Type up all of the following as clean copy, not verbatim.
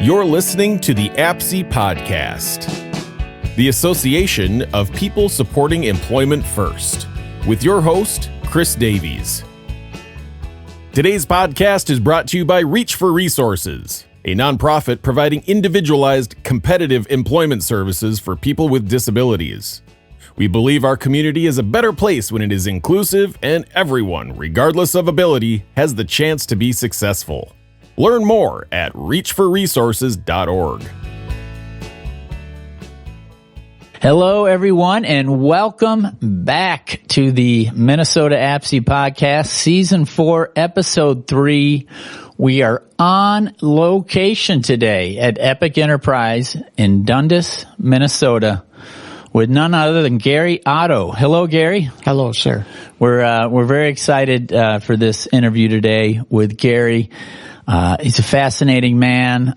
You're listening to the APSE Podcast, the Association of People Supporting Employment First, with your host, Chris Davies. Today's podcast is brought to you by Reach for Resources, a nonprofit providing individualized, competitive employment services for people with disabilities. We believe our community is a better place when it is inclusive and everyone, regardless of ability, has the chance to be successful. Learn more at reachforresources.org. Hello, everyone, and welcome back to the Minnesota APSE Podcast, Season 4, Episode 3. We are on location today at Epic Enterprise in Dundas, Minnesota, with none other than Gary Otto. Hello, Gary. Hello, sir. We're very excited for this interview today with Gary. He's a fascinating man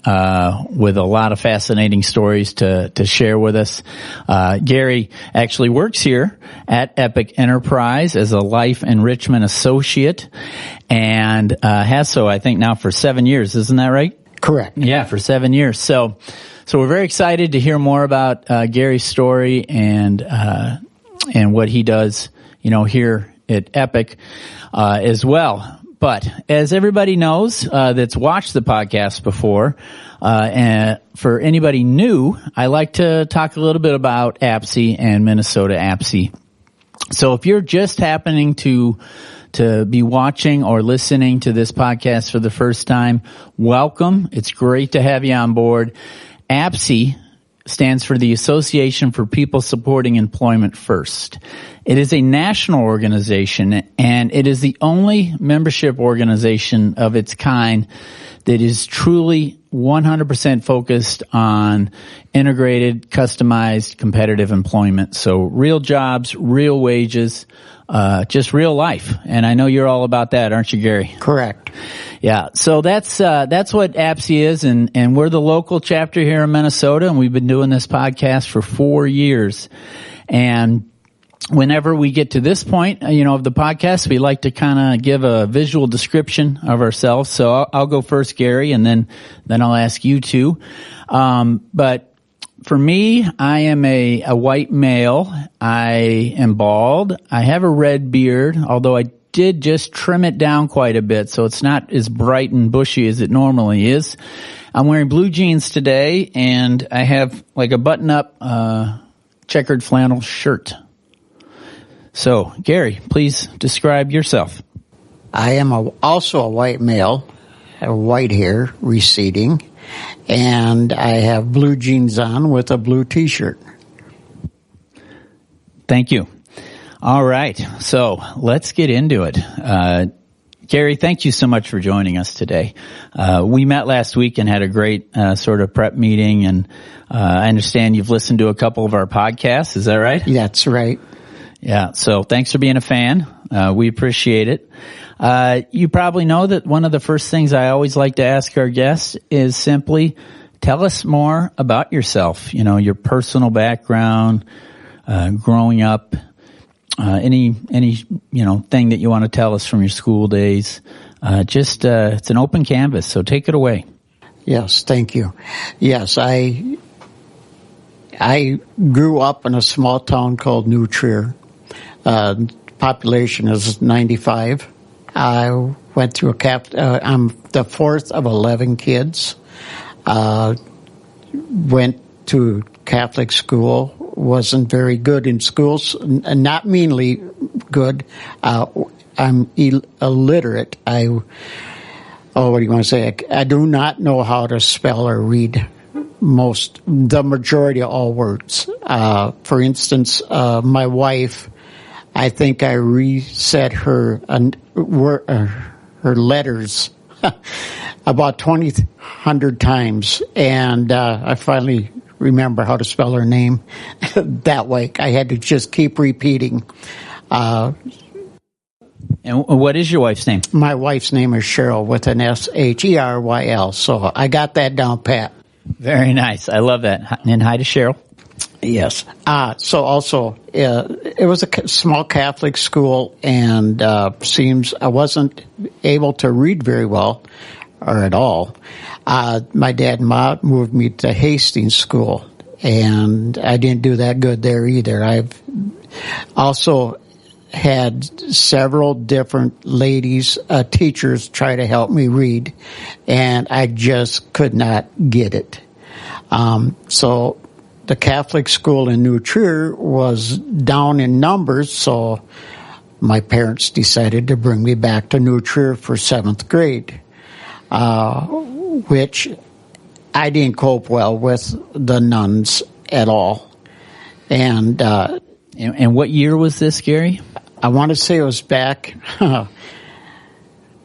with a lot of fascinating stories to share with us. Gary actually works here at Epic Enterprise as a Life Enrichment Associate and has so, I think, now for 7 years. Isn't that right? Correct. Yeah, for 7 years. So we're very excited to hear more about Gary's story and what he does, here at Epic as well. But as everybody knows that's watched the podcast before, and for anybody new, I like to talk a little bit about APSE and Minnesota APSE. So if you're just happening to be watching or listening to this podcast for the first time, welcome. It's great to have you on board. APSE stands for the Association for People Supporting Employment First. It is a national organization, and it is the only membership organization of its kind that is truly 100% focused on integrated, customized, competitive employment. So real jobs, real wages, just real life. And I know you're all about that, aren't you, Gary? Correct. Yeah. So that's what APSE is. And we're the local chapter here in Minnesota, and we've been doing this podcast for 4 years. And whenever we get to this point, of the podcast, we like to kind of give a visual description of ourselves. So I'll go first, Gary, and then I'll ask you to. But for me, I am a white male. I am bald. I have a red beard, although I did just trim it down quite a bit, so it's not as bright and bushy as it normally is. I'm wearing blue jeans today, and I have like a button-up checkered flannel shirt. So, Gary, please describe yourself. I am also a white male, have white hair receding, and I have blue jeans on with a blue T-shirt. Thank you. All right, so let's get into it. Gary, thank you so much for joining us today. We met last week and had a great sort of prep meeting, and I understand you've listened to a couple of our podcasts. Is that right? That's right. Yeah, so thanks for being a fan. We appreciate it. You probably know that one of the first things I always like to ask our guests is simply tell us more about yourself, your personal background, growing up, any thing that you want to tell us from your school days. It's an open canvas, so take it away. Yes, thank you. Yes, I grew up in a small town called New Trier. Population is 95. I went through I'm the fourth of 11 kids. Went to Catholic school. Wasn't very good in schools, not meanly good. I'm illiterate. What do you want to say? I do not know how to spell or read the majority of all words. For instance, my wife, I think I reset her letters about 2,000 times, and I finally remember how to spell her name that way. I had to just keep repeating. And what is your wife's name? My wife's name is Cheryl with an S-H-E-R-Y-L, so I got that down pat. Very nice. I love that. And hi to Cheryl. Yes. So also, it was a small Catholic school, and seems I wasn't able to read very well, or at all. My dad and mom moved me to Hastings School, and I didn't do that good there either. I've also had several different ladies, teachers, try to help me read, and I just could not get it. So the Catholic school in New Trier was down in numbers, so my parents decided to bring me back to New Trier for 7th grade, which I didn't cope well with the nuns at all. And what year was this, Gary? I want to say it was back in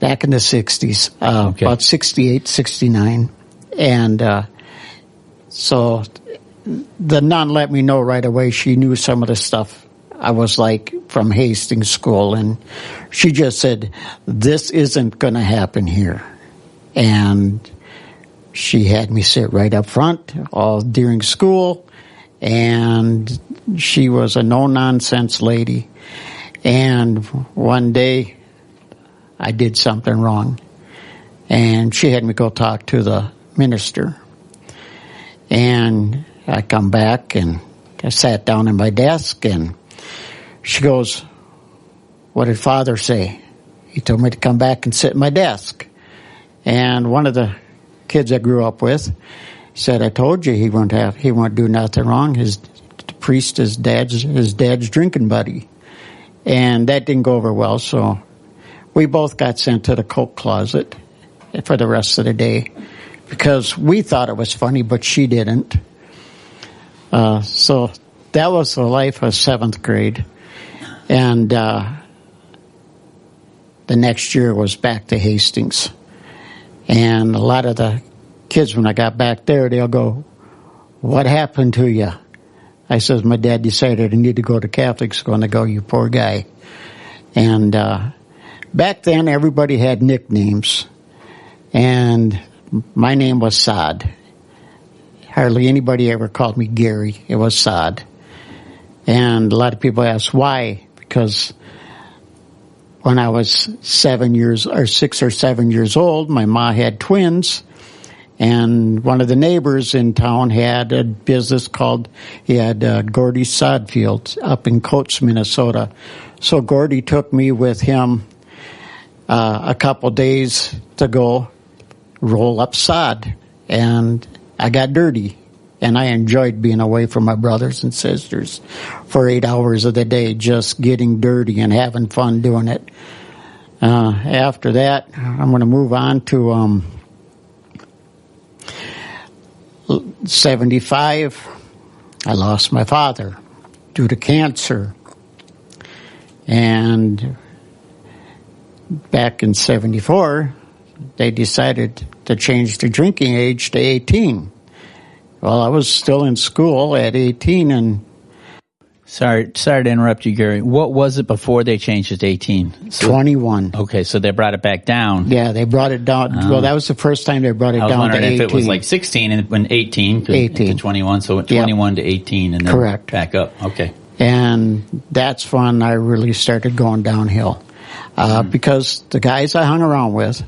the 60s, about 68, 69. And so the nun let me know right away. She knew some of the stuff I was like from Hastings School, and she just said, this isn't going to happen here. And she had me sit right up front all during school, and she was a no-nonsense lady. And one day I did something wrong, and she had me go talk to the minister. And I come back, and I sat down at my desk, and she goes, what did Father say? He told me to come back and sit at my desk. And one of the kids I grew up with said, I told you he won't do nothing wrong. The priest is his dad's drinking buddy. And that didn't go over well, so we both got sent to the coat closet for the rest of the day because we thought it was funny, but she didn't. So that was the life of 7th grade. And the next year was back to Hastings. And a lot of the kids, when I got back there, they'll go, what happened to you? I says, my dad decided I need to go to Catholic school. And they go, you poor guy. And back then, everybody had nicknames. And my name was Sod. Hardly anybody ever called me Gary. It was Sod. And a lot of people ask why. Because when I was 6 or 7 years old, my ma had twins. And one of the neighbors in town had a business he had Gordy Sodfield up in Coates, Minnesota. So Gordy took me with him a couple days to go roll up sod. And I got dirty. And I enjoyed being away from my brothers and sisters for 8 hours of the day, just getting dirty and having fun doing it. After that, I'm going to move on to 75. I lost my father due to cancer. And back in 74, they decided to change the drinking age to 18. Well, I was still in school at 18 and... Sorry to interrupt you, Gary. What was it before they changed it to 18? 21. Okay, so they brought it back down. Yeah, they brought it down. Well, that was the first time they brought it down to 18. I was wondering if it was like 16 and when 18 to 21, so 21 to 18 and then correct. Back up. Okay. And that's when I really started going downhill. Because the guys I hung around with,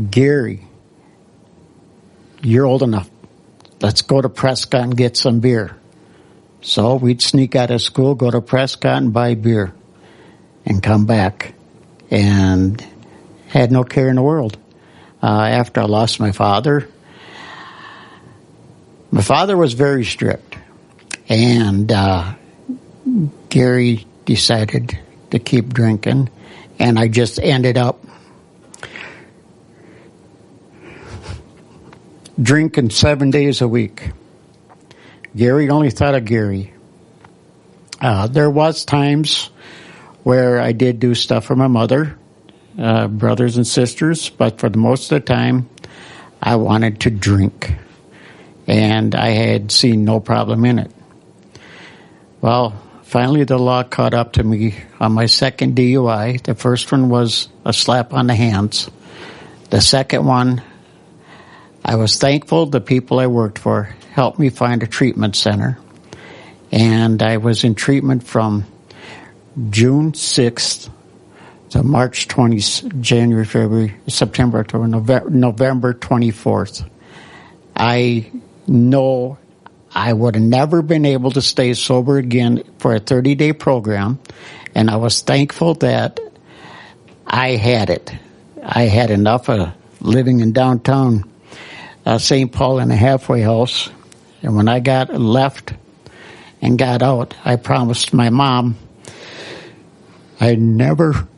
Gary, you're old enough. Let's go to Prescott and get some beer. So we'd sneak out of school, go to Prescott and buy beer and come back. And had no care in the world. After I lost my father was very strict. And Gary decided to keep drinking. And I just ended up drinking 7 days a week. Gary only thought of Gary. There was times where I did do stuff for my mother, brothers and sisters, but for the most of the time, I wanted to drink. And I had seen no problem in it. Well, finally the law caught up to me on my second DUI. The first one was a slap on the hands. The second one, I was thankful the people I worked for helped me find a treatment center. And I was in treatment from June 6th to March 20, January, February, September, October, November 24th. I know I would have never been able to stay sober again for a 30-day program, and I was thankful that I had it. I had enough of living in downtown St. Paul in a halfway house, and when I got left and got out, I promised my mom I'd never...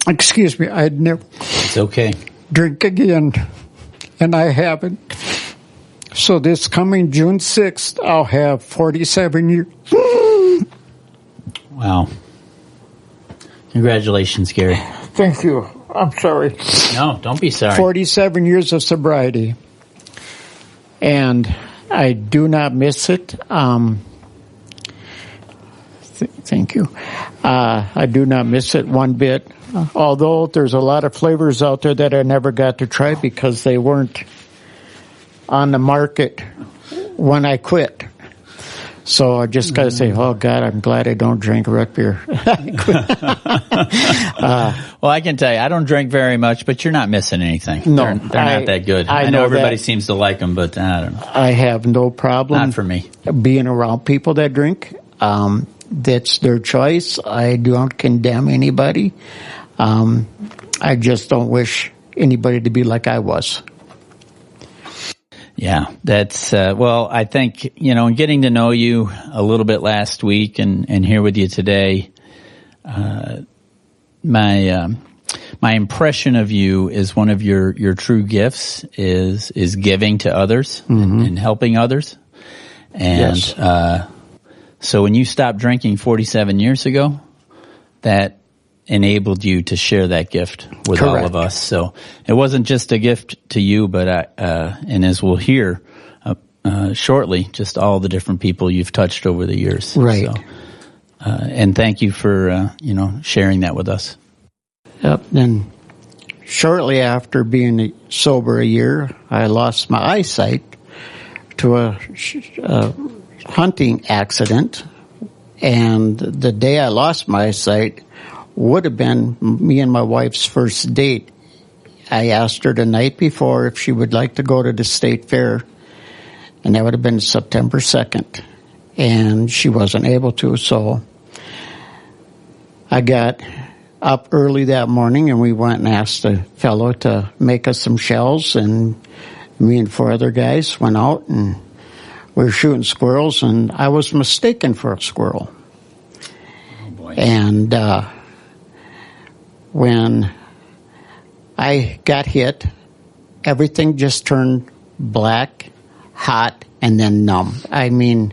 Excuse me, I'd never... It's okay. ...drink again, and I haven't. So this coming June 6th, I'll have 47 years. Wow. Congratulations, Gary. Thank you. I'm sorry. No, don't be sorry. 47 years of sobriety. And I do not miss it. Thank you. I do not miss it one bit. Although there's a lot of flavors out there that I never got to try because they weren't on the market when I quit. So I just got to say, oh, God, I'm glad I don't drink root beer. Well, I can tell you, I don't drink very much, but you're not missing anything. No. They're not that good. I know everybody seems to like them, but I don't know. I have no problem. Not for me. Being around people that drink. That's their choice. I don't condemn anybody. I just don't wish anybody to be like I was. Yeah, that's, well, I think, in getting to know you a little bit last week and here with you today, my impression of you is one of your true gifts is giving to others and helping others. And, yes. So when you stopped drinking 47 years ago, that enabled you to share that gift with Correct. all of us. So it wasn't just a gift to you, but and as we'll hear shortly, just all the different people you've touched over the years. Right. So, and thank you for sharing that with us. Yep. Then shortly after being sober a year, I lost my eyesight to a hunting accident, and the day I lost my eyesight would have been me and my wife's first date. I asked her the night before if she would like to go to the state fair, and that would have been September 2nd, and she wasn't able to, so I got up early that morning and we went and asked a fellow to make us some shells, and me and 4 other guys went out and we were shooting squirrels, and I was mistaken for a squirrel. Oh boy. And when I got hit, everything just turned black, hot, and then numb. I mean,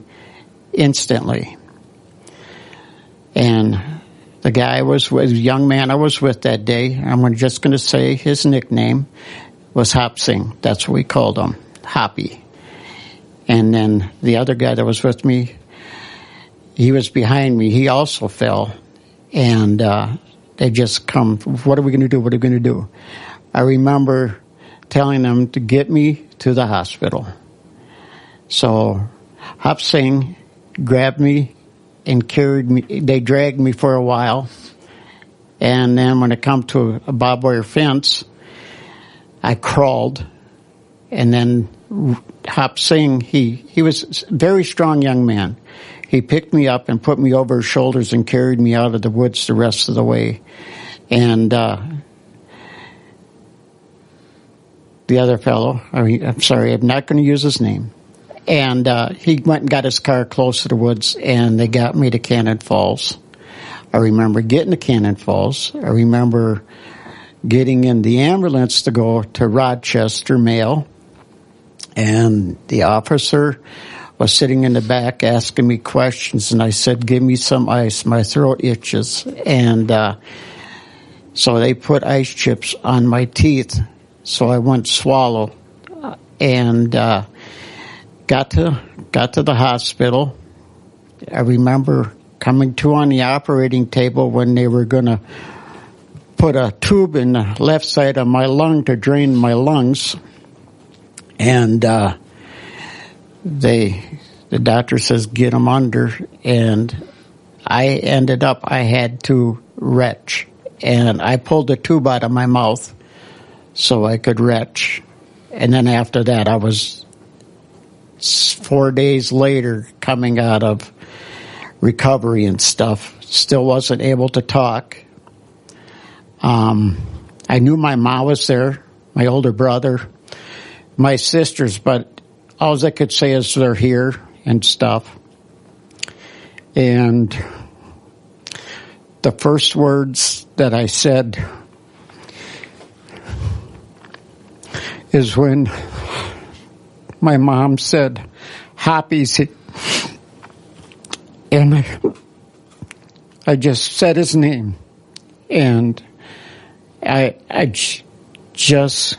instantly. And the guy the young man I was with that day, I'm just going to say his nickname was Hop Singh. That's what we called him, Hoppy. And then the other guy that was with me, he was behind me. He also fell. And they just come, what are we going to do? What are we going to do? I remember telling them to get me to the hospital. So Hop Singh grabbed me and carried me. They dragged me for a while. And then when it come to a barbed wire fence, I crawled. And then Hop Singh, he was a very strong young man. He picked me up and put me over his shoulders and carried me out of the woods the rest of the way. And the other fellow, I'm sorry, I'm not going to use his name. And he went and got his car close to the woods, and they got me to Cannon Falls. I remember getting to Cannon Falls. I remember getting in the ambulance to go to Rochester, Mayo. And the officer was sitting in the back asking me questions, and I said, give me some ice. My throat itches. And so they put ice chips on my teeth, so I wouldn't swallow. And got to the hospital. I remember coming to on the operating table when they were going to put a tube in the left side of my lung to drain my lungs. And the doctor says, get him under. And I had to retch. And I pulled the tube out of my mouth so I could retch. And then after that, I was 4 days later coming out of recovery and stuff. Still wasn't able to talk. I knew my mom was there, my older brother, my sisters, but all I could say is they're here and stuff. And the first words that I said is when my mom said, "Hoppy's," and I just said his name, and I just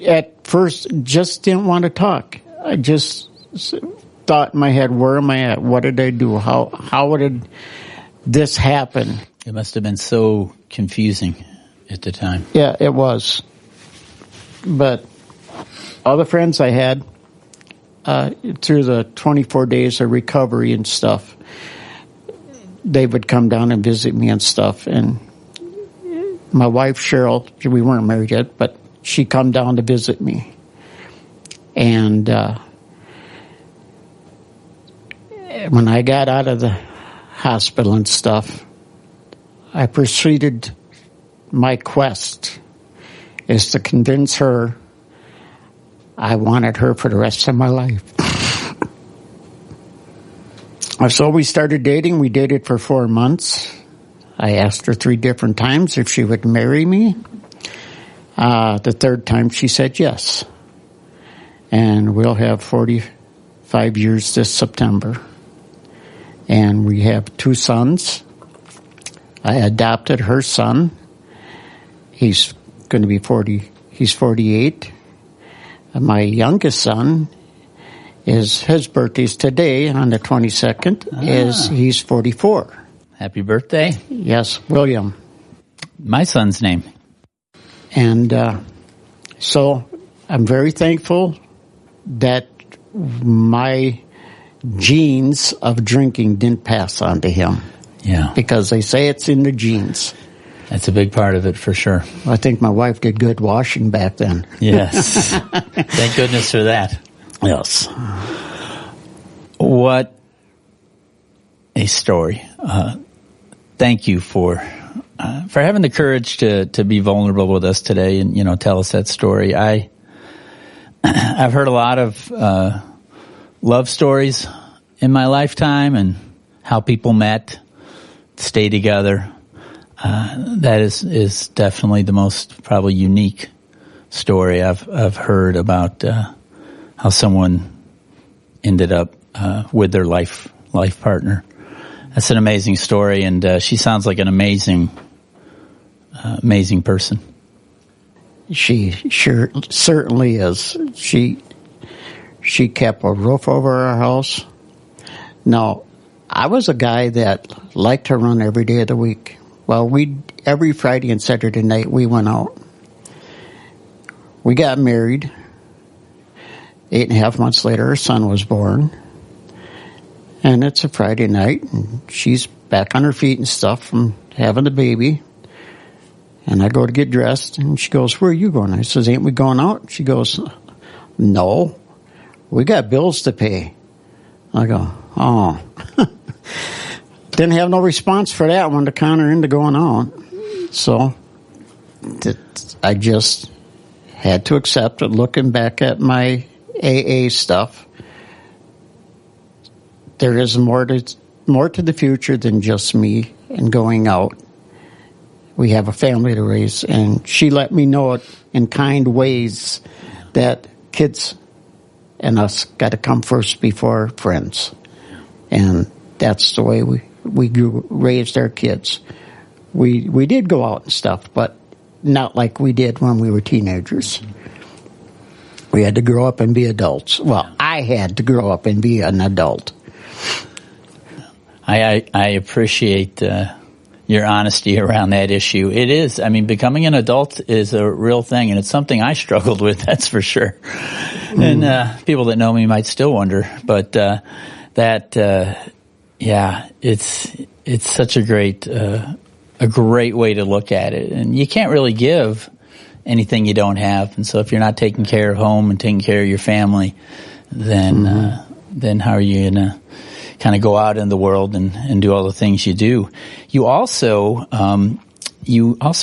at first just didn't want to talk. I just thought in my head, where am I at? What did I do? How did this happen? It must have been so confusing at the time. Yeah, it was. But all the friends I had through the 24 days of recovery and stuff, they would come down and visit me and stuff. And my wife, Cheryl, we weren't married yet, but she come down to visit me. And when I got out of the hospital and stuff, I proceeded, my quest is to convince her I wanted her for the rest of my life. So we started dating. We dated for 4 months. I asked her 3 different times if she would marry me. The third time she said yes. And we'll have 45 years this September. And we have 2 sons. I adopted her son. He's going to be 40. He's 48. And my youngest son his birthday's today on the 22nd. He's 44. Happy birthday. Yes, William. My son's name. And so I'm very thankful that my genes of drinking didn't pass on to him. Yeah. Because they say it's in the genes. That's a big part of it for sure. I think my wife did good washing back then. Yes. Thank goodness for that. Yes. What a story. Thank you for having the courage to be vulnerable with us today and, tell us that story. I've heard a lot of love stories in my lifetime and how people met, stay together. That is definitely the most probably unique story I've heard about how someone ended up with their life partner. That's an amazing story, and she sounds like an amazing person. She certainly is. She kept a roof over our house. Now, I was a guy that liked to run every day of the week. Well, every Friday and Saturday night we went out. We got married. 8.5 months later, our son was born. And it's a Friday night, and she's back on her feet and stuff from having the baby. And I go to get dressed, and she goes, "Where are you going?" I says, "Ain't we going out?" She goes, "No, we got bills to pay." I go, "Oh." Didn't have no response for that one to counter into going out. So I just had to accept it. Looking back at my AA stuff, there is more to the future than just me and going out. We have a family to raise, and she let me know it in kind ways that kids and us got to come first before friends. And that's the way we raised our kids. We did go out and stuff, but not like we did when we were teenagers. We had to grow up and be adults. Well, I had to grow up and be an adult. I appreciate your honesty around that issue. It is. I mean, becoming an adult is a real thing, and it's something I struggled with, that's for sure. And people that know me might still wonder, but that Yeah, it's such a great way to look at it, and you can't really give anything you don't have. And so, if you're not taking care of home and taking care of your family, then how are you gonna kind of go out in the world and do all the things you do? You also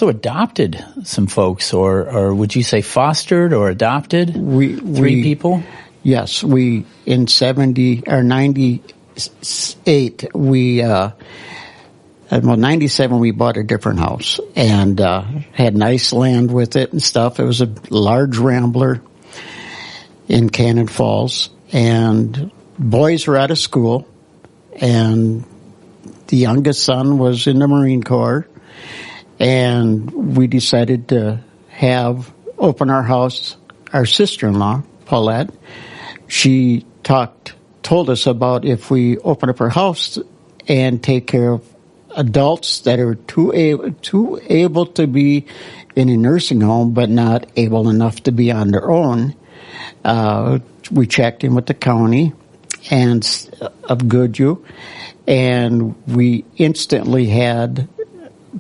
adopted some folks, or would you say fostered or adopted? Three people. Yes, we in 98 we. 97 we bought a different house and had nice land with it and stuff. It was a large rambler in Cannon Falls, and boys were out of school, and the youngest son was in the Marine Corps, and we decided to open our house. Our sister-in-law, Paulette, she told us about if we open up our house and take care of adults that are too able to be in a nursing home but not able enough to be on their own. We checked in with the county and of Goodhue, and we instantly had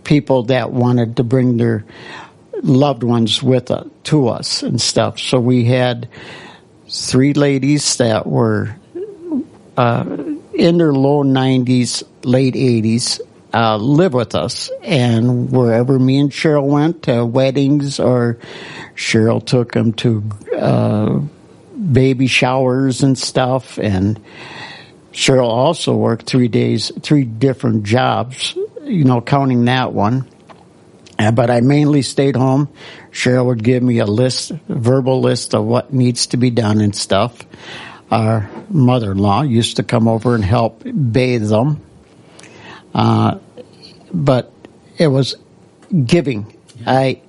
people that wanted to bring their loved ones to us and stuff. So we had 3 ladies that were in their low 90s, late 80s, live with us, and wherever me and Cheryl went to weddings, or Cheryl took them to baby showers and stuff, and Cheryl also worked 3 different jobs, counting that one. But I mainly stayed home. Cheryl would give me a verbal list of what needs to be done and stuff. Our mother-in-law used to come over and help bathe them. But it was giving. I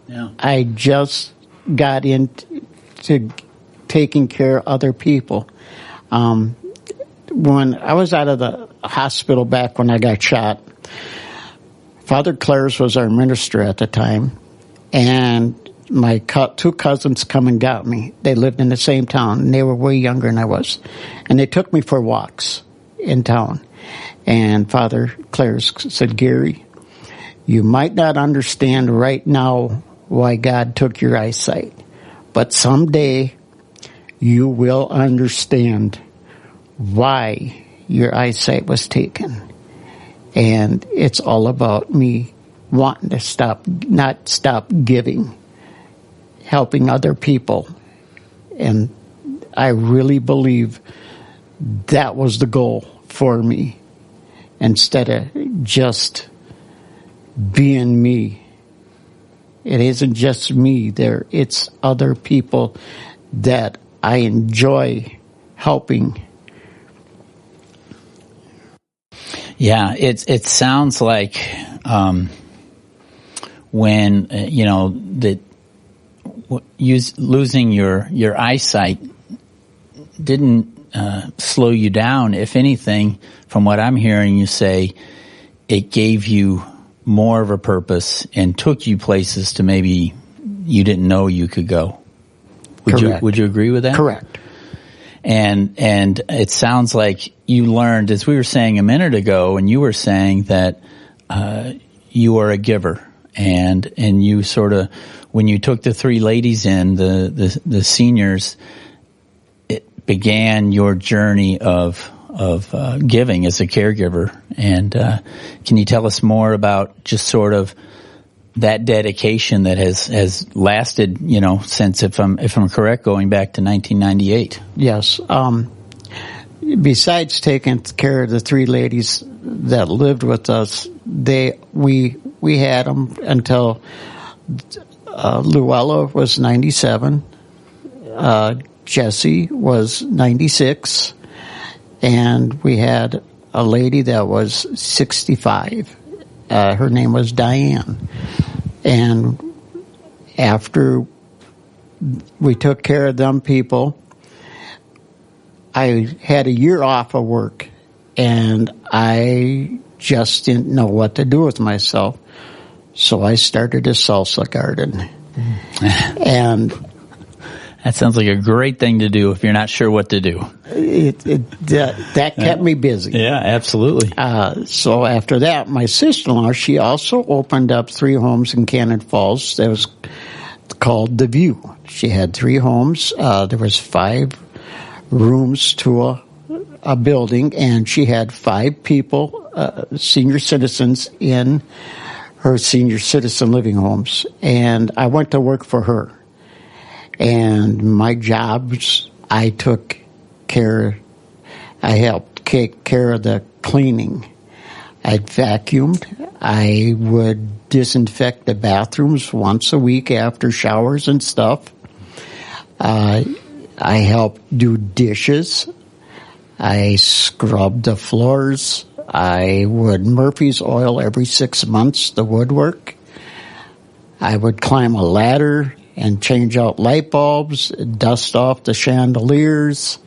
just got into taking care of other people. When I was out of the hospital back when I got shot, Father Clares was our minister at the time, and my 2 cousins come and got me. They lived in the same town, and they were way younger than I was. And they took me for walks in town. And Father Clares said, "Gary, you might not understand right now why God took your eyesight, but someday you will understand why your eyesight was taken. And it's all about me wanting to not stop giving, helping other people." And I really believe that was the goal for me, instead of just being me. It isn't just me there, it's other people that I enjoy helping. Yeah, it sounds like when losing your eyesight didn't slow you down. If anything, from what I'm hearing you say, it gave you more of a purpose and took you places to maybe you didn't know you could go. Would you agree with that? Correct. And it sounds like you learned, as we were saying a minute ago, and you were saying that you are a giver, and you sort of, when you took the 3 ladies in, the seniors, it began your journey of giving as a caregiver. And can you tell us more about just sort of that dedication that has lasted, since, if I'm correct, going back to 1998? Yes. Besides taking care of the 3 ladies that lived with us, we had them until Luella was 97, Jessie was 96, and we had a lady that was 65. Her name was Diane. And after we took care of them people, I had a year off of work, and I just didn't know what to do with myself. So I started a salsa garden. And That sounds like a great thing to do if you're not sure what to do. That kept me busy. Yeah, absolutely. So after that, my sister-in-law, she also opened up 3 homes in Cannon Falls. That was called The View. She had 3 homes. There was 5 rooms to a building, and she had 5 people, senior citizens, in her senior citizen living homes. And I went to work for her. And my jobs, I helped take care of the cleaning. I vacuumed. I would disinfect the bathrooms once a week after showers and stuff. I helped do dishes. I scrubbed the floors. I would Murphy's oil every 6 months, the woodwork. I would climb a ladder and change out light bulbs, dust off the chandeliers.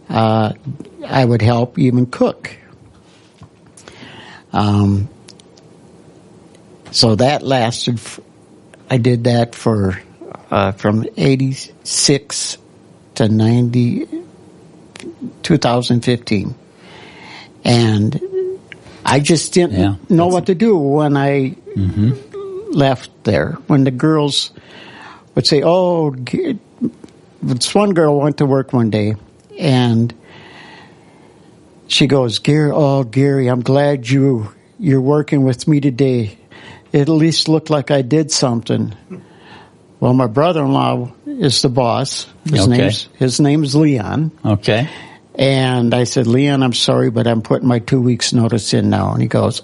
I would help even cook. So that lasted, I did that for, from 86 to 2015. And I just didn't know what to do when I left there. When the girls would say, this one girl went to work one day, and she goes, Gary, I'm glad you're working with me today. It at least looked like I did something. Well, my brother-in-law is the boss. His name's Leon. Okay. And I said, Leon, I'm sorry, but I'm putting my 2 weeks notice in now. And he goes,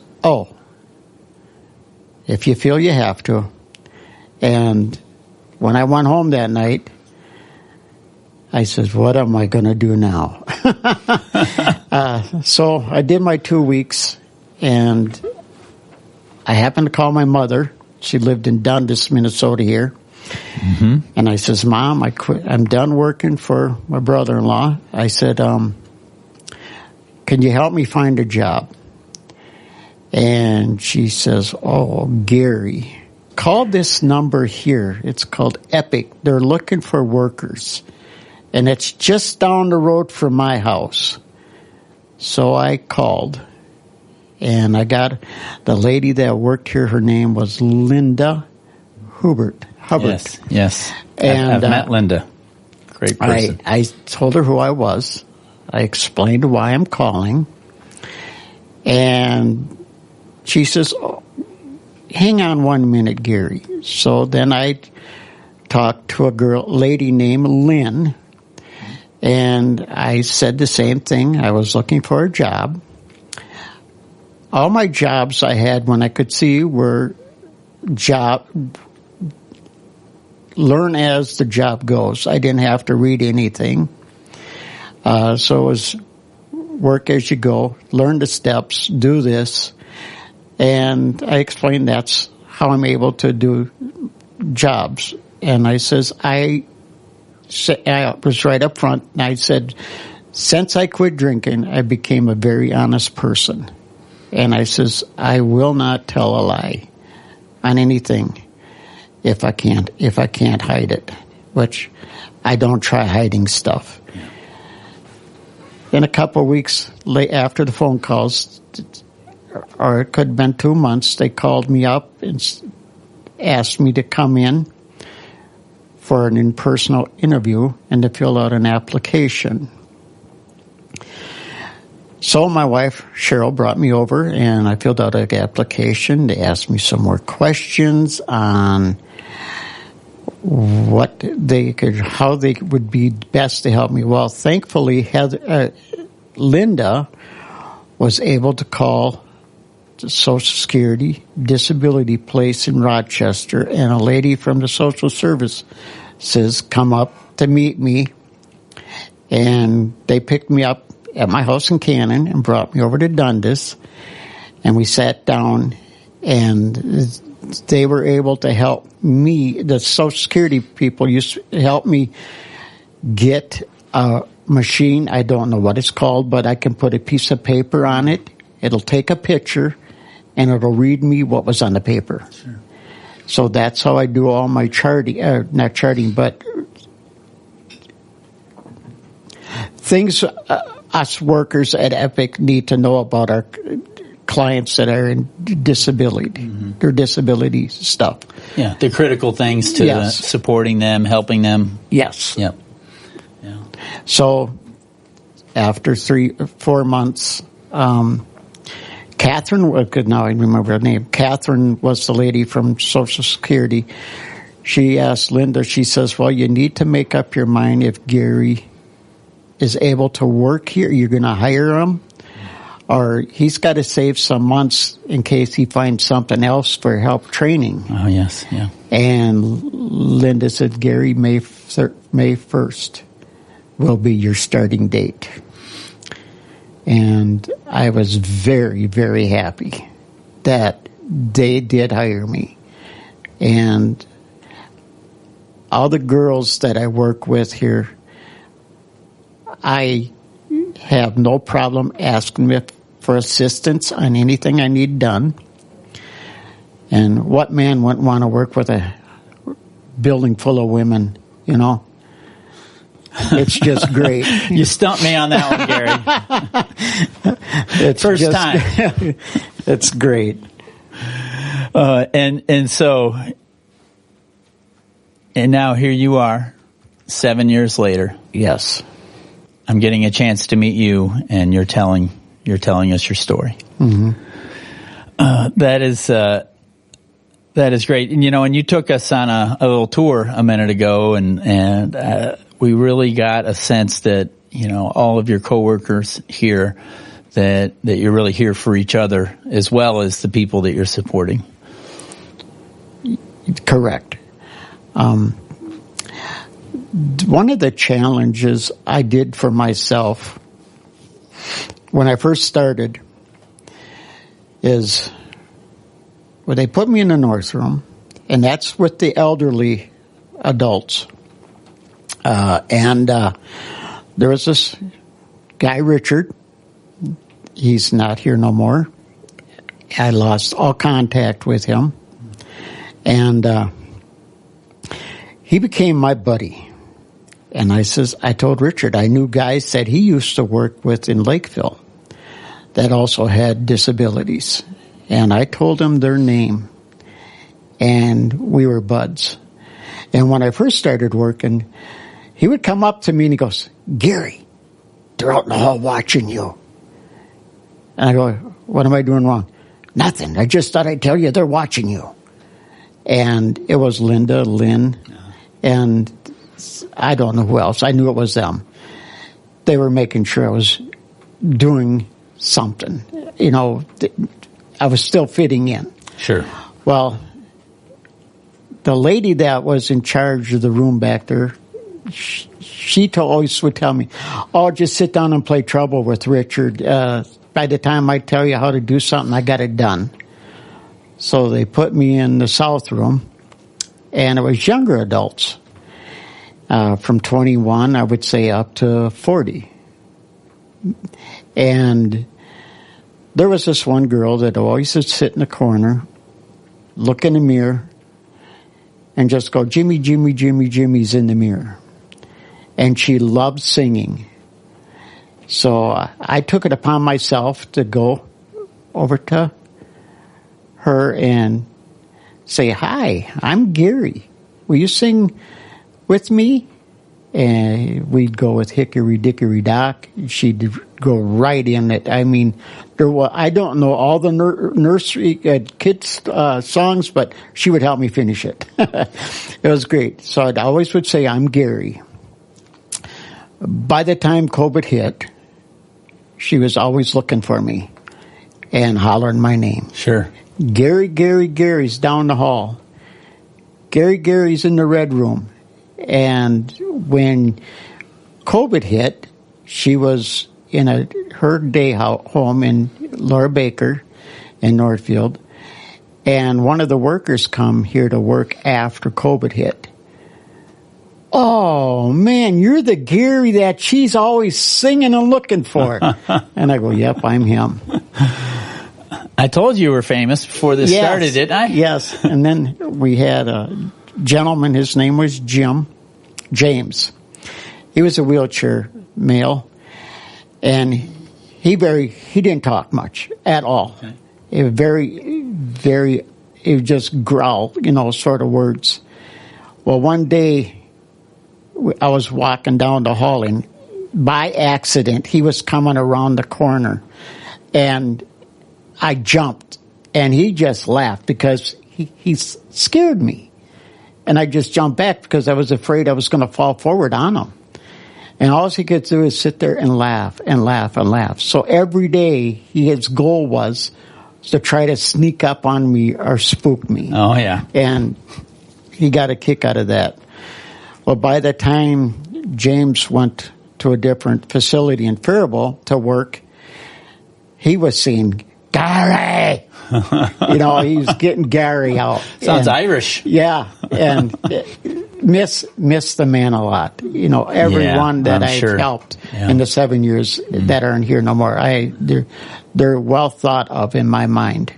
if you feel you have to. And when I went home that night, I said, what am I going to do now? So I did my 2 weeks, and I happened to call my mother. She lived in Dundas, Minnesota here. Mm-hmm. And I says, Mom, I quit. I'm done working for my brother-in-law. I said, can you help me find a job? And she says, Gary, call this number here. It's called Epic. They're looking for workers. And it's just down the road from my house. So I called. And I got the lady that worked here. Her name was Linda Hubbard. Yes. And I've met Linda. Great person. I told her who I was. I explained why I'm calling. And she says, hang on 1 minute, Gary. So then I talked to a lady named Lynn. And I said the same thing. I was looking for a job. All my jobs I had when I could see were learn as the job goes. I didn't have to read anything. So it was work as you go, learn the steps, do this. And I explained that's how I'm able to do jobs. And I says, I was right up front, and I said, since I quit drinking, I became a very honest person. And I says, I will not tell a lie on anything if I can't hide it, which I don't try hiding stuff. Yeah. Then a couple of weeks after the phone calls, or it could have been 2 months, they called me up and asked me to come in for an in-person interview and to fill out an application. So my wife, Cheryl, brought me over, and I filled out an application. They asked me some more questions on how they would be best to help me. Well, thankfully, Linda was able to call the Social Security disability place in Rochester, and a lady from the social services come up to meet me, and they picked me up at my house in Cannon and brought me over to Dundas, and we sat down, and they were able to help me. The Social Security people used to help me get a machine. I don't know what it's called, but I can put a piece of paper on it. It'll take a picture, and it'll read me what was on the paper. Sure. So that's how I do all my charting, not charting, but things us workers at Epic need to know about our clients that are in disability, their disability stuff. Yeah, the critical things to supporting them, helping them. Yes. Yep. Yeah. So after 4 months, Catherine, now I remember her name. Catherine was the lady from Social Security. She asked Linda, she says, well, you need to make up your mind if Gary is able to work here. You're going to hire him, or he's got to save some months in case he finds something else for help training. Oh, yes, yeah. And Linda said, Gary, May 1st will be your starting date. And I was very, very happy that they did hire me. And all the girls that I work with here, I have no problem asking them for assistance on anything I need done. And what man wouldn't want to work with a building full of women, you know? It's just great. You stumped me on that one, Gary. First time. It's great. And now here you are, 7 years later. Yes. I'm getting a chance to meet you, and you're telling us your story. Mm-hmm. That is great. And and you took us on a little tour a minute ago, and we really got a sense that all of your coworkers here, that you're really here for each other as well as the people that you're supporting. Correct. One of the challenges I did for myself when I first started is when they put me in the North Room, and that's with the elderly adults. And there was this guy, Richard. He's not here no more. I lost all contact with him. And he became my buddy. And I told Richard, I knew guys that he used to work with in Lakeville that also had disabilities. And I told him their name. And we were buds. And when I first started working, he would come up to me and he goes, Gary, they're out in the hall watching you. And I go, what am I doing wrong? Nothing. I just thought I'd tell you they're watching you. And it was Linda, Lynn, and I don't know who else. I knew it was them. They were making sure I was doing something. I was still fitting in. Sure. Well, the lady that was in charge of the room back there, she always would tell me, oh, just sit down and play trouble with Richard. By the time I tell you how to do something, I got it done. So they put me in the South Room, and it was younger adults, from 21, I would say, up to 40. And there was this one girl that always would sit in the corner, look in the mirror, and just go, Jimmy, Jimmy, Jimmy, Jimmy's in the mirror. And she loved singing. So I took it upon myself to go over to her and say, hi, I'm Gary. Will you sing with me? And we'd go with Hickory Dickory Dock. She'd go right in it. I mean, I don't know all the nursery kids songs, but she would help me finish it. It was great. So I always would say, I'm Gary. By the time COVID hit, she was always looking for me and hollering my name. Sure. Gary, Gary, Gary's down the hall. Gary, Gary's in the red room. And when COVID hit, she was in her day home in Laura Baker in Northfield. And one of the workers come here to work after COVID hit. Oh, man, you're the Gary that she's always singing and looking for. And I go, yep, I'm him. I told you were famous before this started, didn't I? Yes. And then we had a gentleman, his name was James. He was a wheelchair male, And he didn't talk much at all. Okay. It was very, it would just growl, sort of words. Well, one day I was walking down the hall, and by accident he was coming around the corner, and I jumped, and he just laughed because he scared me. And I just jumped back because I was afraid I was going to fall forward on him. And all he could do is sit there and laugh and laugh and laugh. So every day his goal was to try to sneak up on me or spook me. Oh, yeah. And he got a kick out of that. Well, by the time James went to a different facility in Faribault to work, he was saying, Gary! He was getting Gary out. Sounds Irish. Yeah, and miss the man a lot. Everyone that I've helped in the 7 years that aren't here no more, they're well thought of in my mind.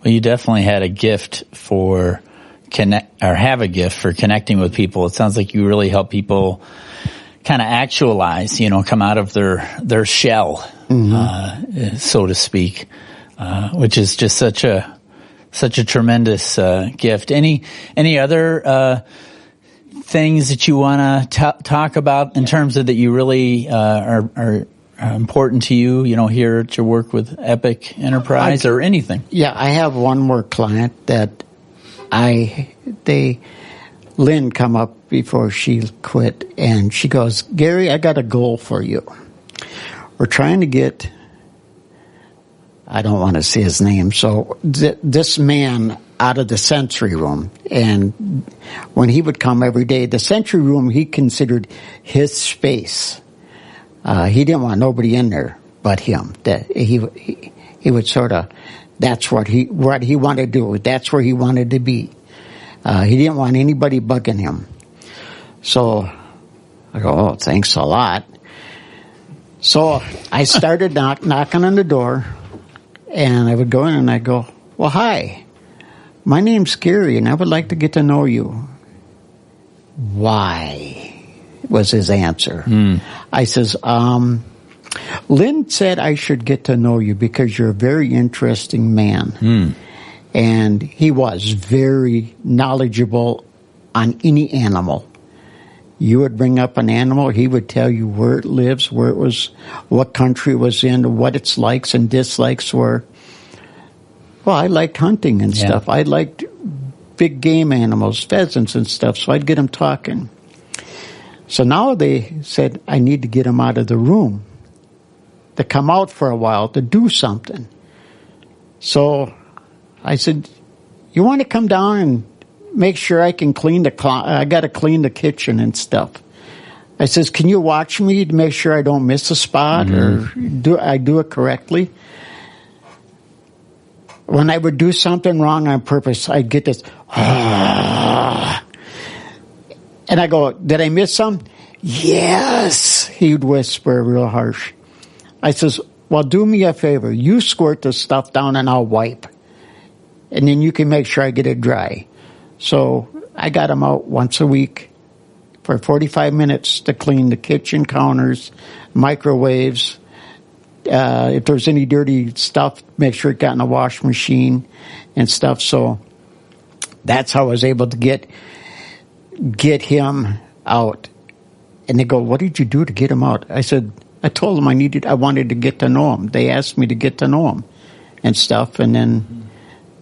Well, you definitely had a gift for have a gift for connecting with people. It sounds like you really help people kind of actualize, come out of their shell, so to speak. Which is just such a tremendous gift. Any other things that you want to talk about in terms of that you really are important to you? Here at your work with Epic Enterprise or anything? Yeah, I have one more client that Lynn come up before she quit, and she goes, Gary, I got a goal for you. We're trying to get. I don't want to say his name. So this man out of the sensory room, and when he would come every day, the sensory room he considered his space. He didn't want nobody in there but him. That he would sort of. That's what he wanted to do. That's where he wanted to be. He didn't want anybody bugging him. So I go, oh, thanks a lot. So I started knocking on the door. And I would go in and I'd go, well, hi, my name's Gary, and I would like to get to know you. Why? Was his answer. I says, Lynn said I should get to know you because you're a very interesting man. And he was very knowledgeable on any animal. You would bring up an animal, he would tell you where it lives, where it was, what country it was in, what its likes and dislikes were. Well, I liked hunting and stuff. I liked big game animals, pheasants and stuff, so I'd get him talking. So now they said, I need to get him out of the room, to come out for a while, to do something. So I said, you want to come down and make sure I can clean I got to clean the kitchen and stuff. I says, can you watch me to make sure I don't miss a spot or I do it correctly? When I would do something wrong on purpose, I'd get this, and I go, did I miss some? Yes, he'd whisper real harsh. I says, well, do me a favor. You squirt the stuff down and I'll wipe. And then you can make sure I get it dry. So I got him out once a week for 45 minutes to clean the kitchen counters, microwaves. If there's any dirty stuff, make sure it got in the wash machine and stuff. So that's how I was able to get him out. And they go, what did you do to get him out? I said, I told them I wanted to get to know him. They asked me to get to know him and stuff. And then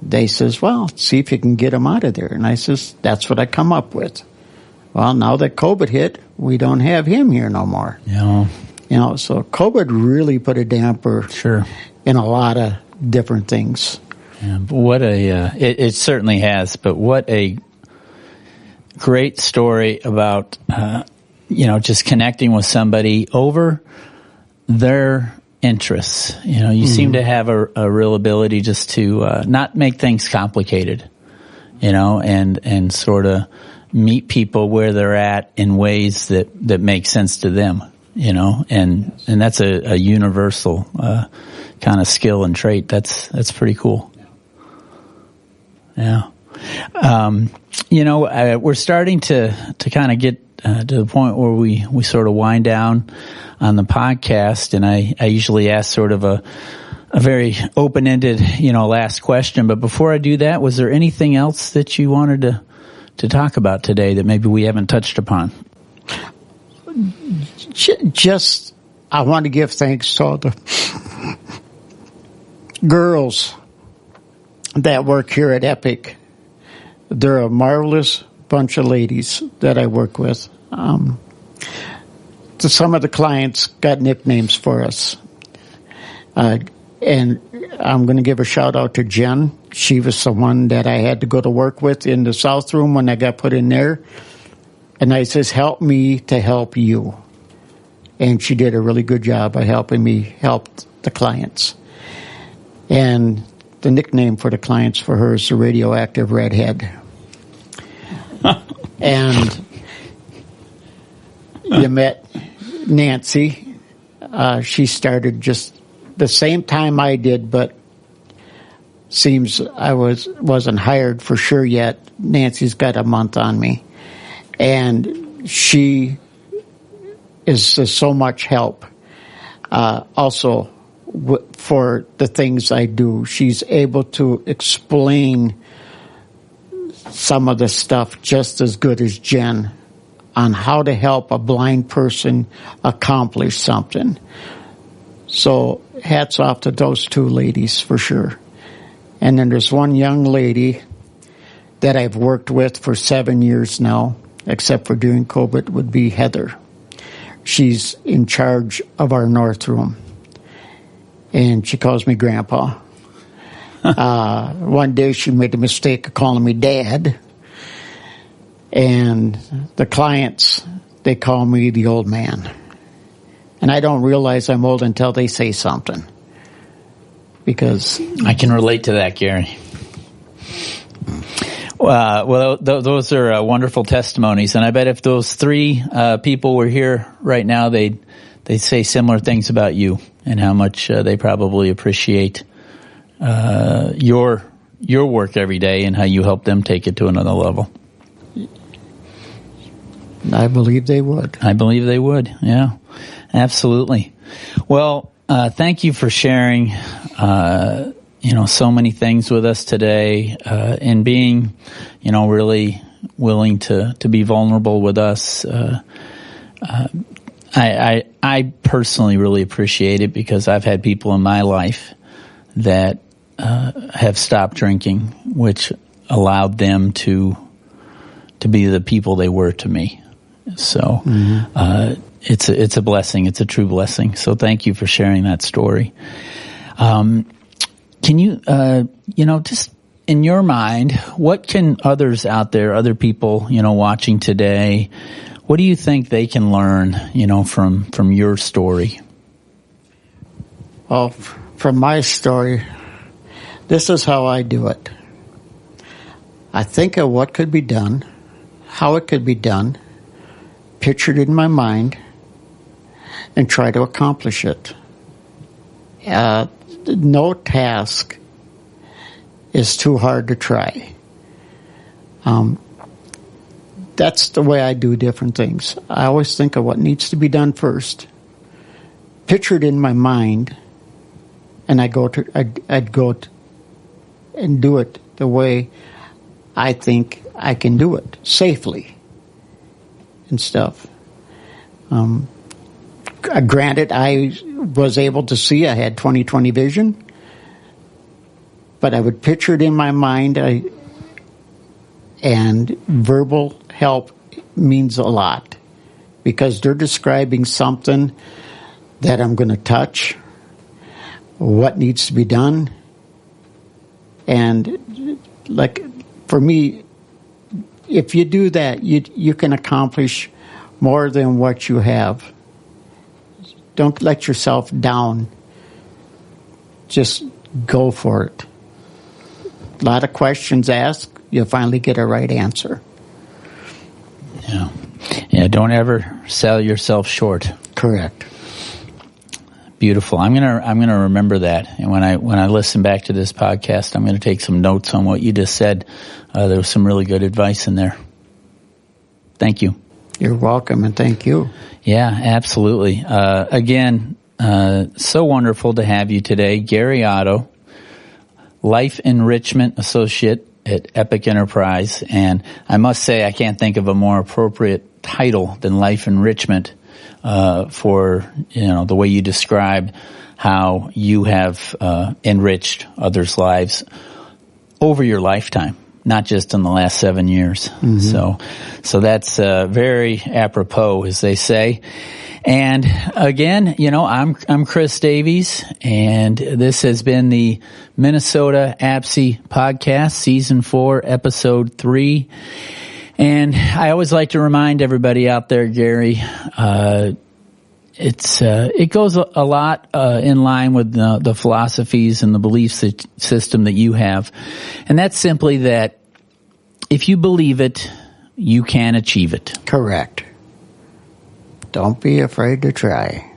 they says, well, see if you can get him out of there. And I says, that's what I come up with. Well, now that COVID hit, we don't have him here no more. Yeah. So COVID really put a damper in a lot of different things. Yeah, but it certainly has, but what a great story about, just connecting with somebody over their interests. You seem to have a real ability just to not make things complicated, and sort of meet people where they're at in ways that make sense to them, and that's a universal kind of skill and trait. That's pretty cool. Yeah. We're starting to kind of get to the point where we sort of wind down on the podcast, and I usually ask sort of a very open-ended, last question. But before I do that, was there anything else that you wanted to talk about today that maybe we haven't touched upon? Just, I want to give thanks to all the girls that work here at Epic. They're a marvelous bunch of ladies that I work with. Some of the clients got nicknames for us. And I'm going to give a shout out to Jen. She was the one that I had to go to work with in the South Room when I got put in there. And I says, help me to help you. And she did a really good job of helping me help the clients. And the nickname for the clients for her is the radioactive redhead. And you met Nancy. She started just the same time I did, but seems I wasn't hired for sure yet. Nancy's got a month on me. And she is so much help. Also, for the things I do, she's able to explain some of the stuff just as good as Jen on how to help a blind person accomplish something. So hats off to those two ladies for sure. And then there's one young lady that I've worked with for 7 years now, except for during COVID, would be Heather. She's in charge of our North Room. And she calls me Grandpa. One day she made the mistake of calling me Dad. And the clients, they call me the old man. And I don't realize I'm old until they say something. Because I can relate to that, Gary. Well, those are wonderful testimonies. And I bet if those three people were here right now, they'd say similar things about you and how much they probably appreciate your work every day and how you help them take it to another level. I believe they would. I believe they would. Yeah, absolutely. Well, thank you for sharing, so many things with us today, and being, really willing to be vulnerable with us. I personally really appreciate it because I've had people in my life that have stopped drinking, which allowed them to be the people they were to me. So it's a blessing. It's a true blessing. So thank you for sharing that story. Can you, just in your mind, what can others out there, other people, watching today, what do you think they can learn, from your story? Well, from my story, this is how I do it. I think of what could be done, how it could be done, picture it in my mind, and try to accomplish it. No task is too hard to try. That's the way I do different things. I always think of what needs to be done first, picture it in my mind, and I'd go and do it the way I think I can do it safely and stuff. Granted, I was able to see. I had 20/20 vision, but I would picture it in my mind. And verbal help means a lot because they're describing something that I'm going to touch, what needs to be done. And like for me, if you do that, you can accomplish more than what you have. Don't let yourself down. Just go for it. A lot of questions asked, you'll finally get a right answer. Yeah, don't ever sell yourself short. Correct. Beautiful. I'm gonna remember that. And when I listen back to this podcast, I'm gonna take some notes on what you just said. There was some really good advice in there. Thank you. You're welcome, and thank you. Yeah, absolutely. Again, so wonderful to have you today. Gary Otto, Life Enrichment Associate at Epic Enterprise. And I must say, I can't think of a more appropriate title than Life Enrichment for, the way you described how you have enriched others' lives over your lifetime, not just in the last 7 years. Mm-hmm. So that's very apropos, as they say. And again, I'm Chris Davies, and this has been the Minnesota APSI podcast, season 4, episode 3. And I always like to remind everybody out there, Gary, it goes a lot in line with the philosophies and the belief system that you have, and that's simply that if you believe it, you can achieve it. Correct. Don't be afraid to try.